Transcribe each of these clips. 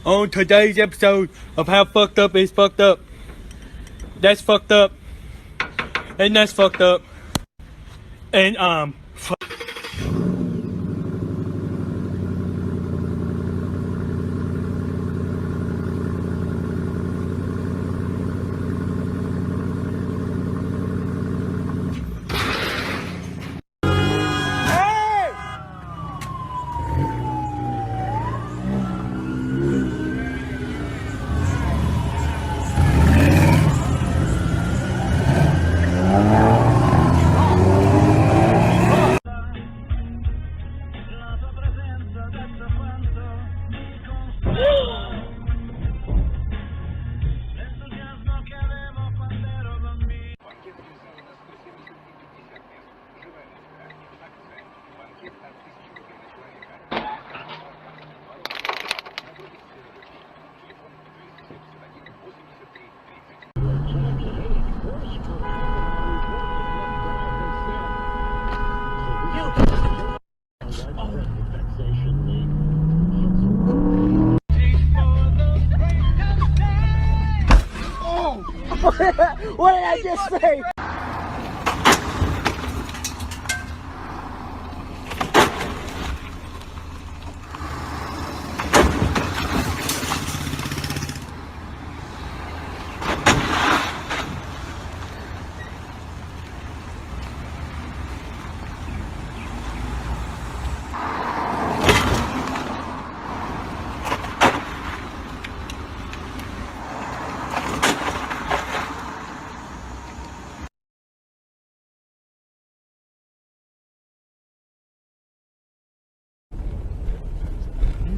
on today's episode of How Fucked Up Is Fucked Up. That's fucked up. And that's fucked up. And what did I just say?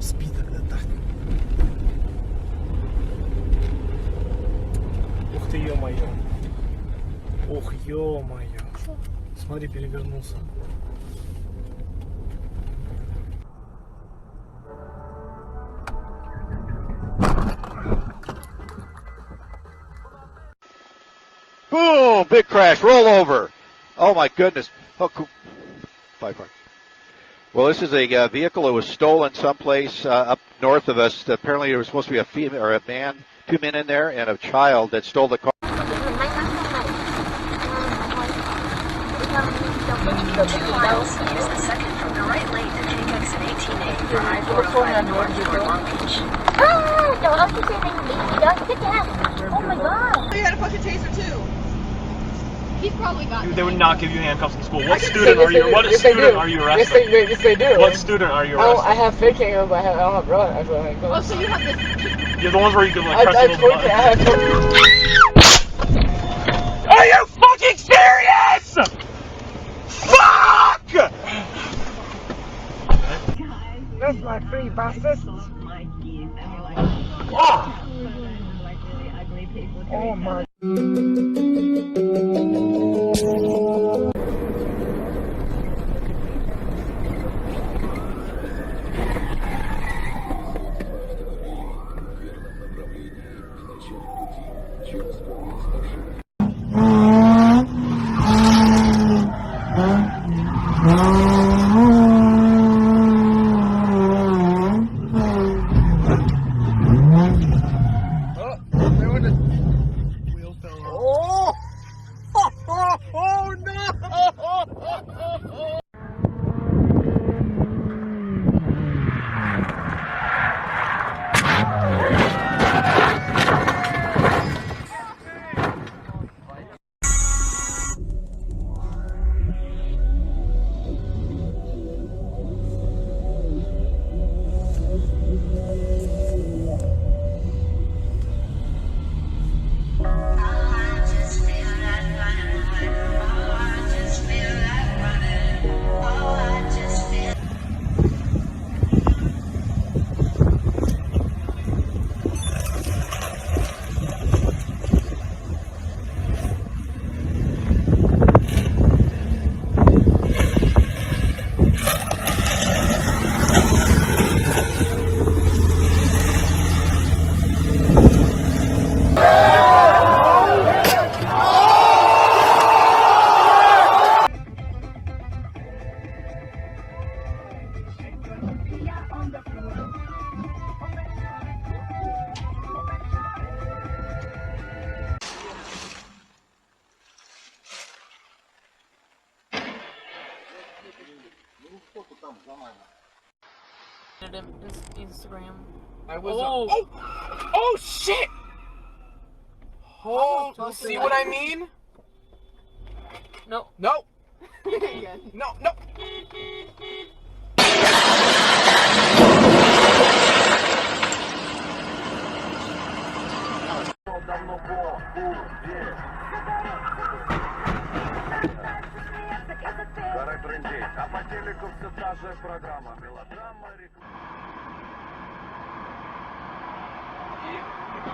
Спи тогда так. Ух ты, ё-моё. Ох, ё-моё. Смотри, перевернулся. Boom! Big crash. Roll over. Oh my goodness. Oh, cool. Well, this is a vehicle that was stolen someplace up north of us. Apparently, there was supposed to be a female or a man, 2 men in there, and a child that stole the car. Two miles, use the second from the right lane to take exit 18A for I-405 north toward Long Beach. Ah! Don't have to say that, baby. Don't get that. Oh my god. You had a fucking taser too. He's probably got Dude, they would not give you handcuffs in school. What student are you? What student are you arresting? Yes, they do. What student are you arresting? I have fake handcuffs, but I don't have real handcuffs. Oh, so you have this. You're the ones where you can like press I a little button. have Are you fucking serious? Fuck! That's my free bastard. Oh! Oh my. Instagram. Oh shit! Oh, see what I mean? No. No. No, no. А по телеку все та же программа. Мелодрама, реклама.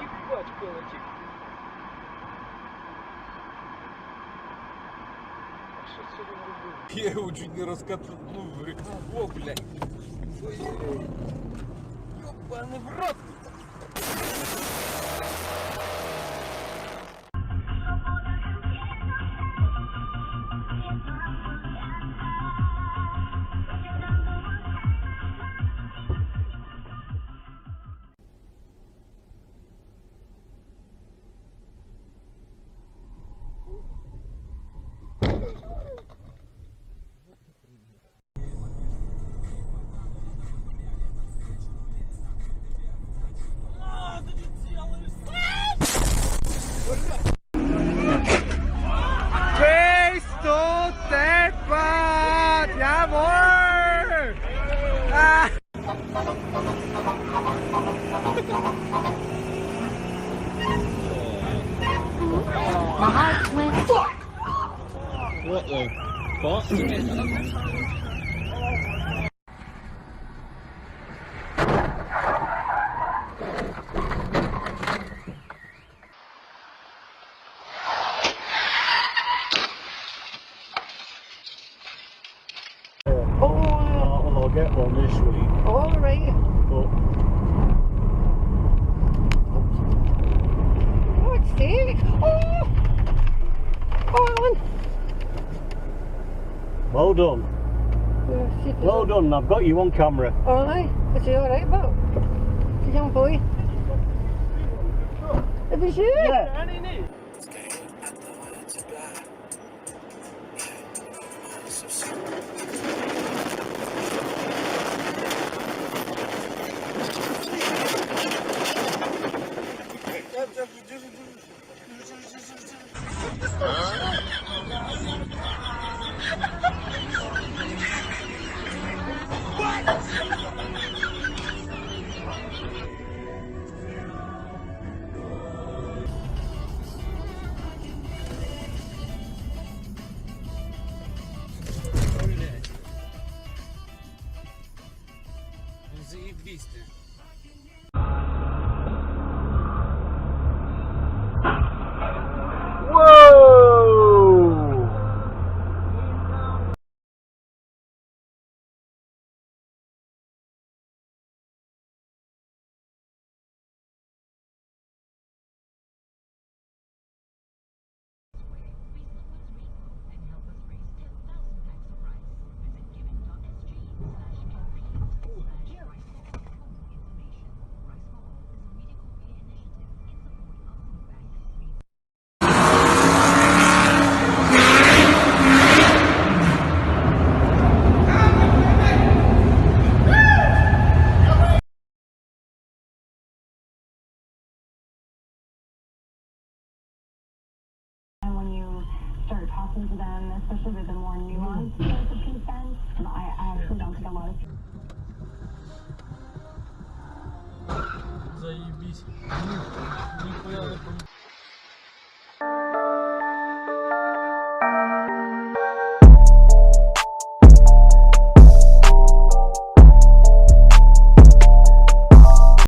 Ебать, колотик. А что сегодня было? Я его чуть не раскатнул в реклам. О, блядь. Ой-ой-ой. Ёбаный в рот. Questo tempo di amor! Ah! My heart went. What the fuck? Oh, I'll get one this week. all right. But What's this? Oh, Alan. well done. Well done. I've got you on camera. All right. Is he all right, Bob? He's a young boy. It was you. Yeah. Заебись ты. When you start talking to them, especially with the more nuanced types of consent, I actually don't think a lot of people. Заебись. Нихуя не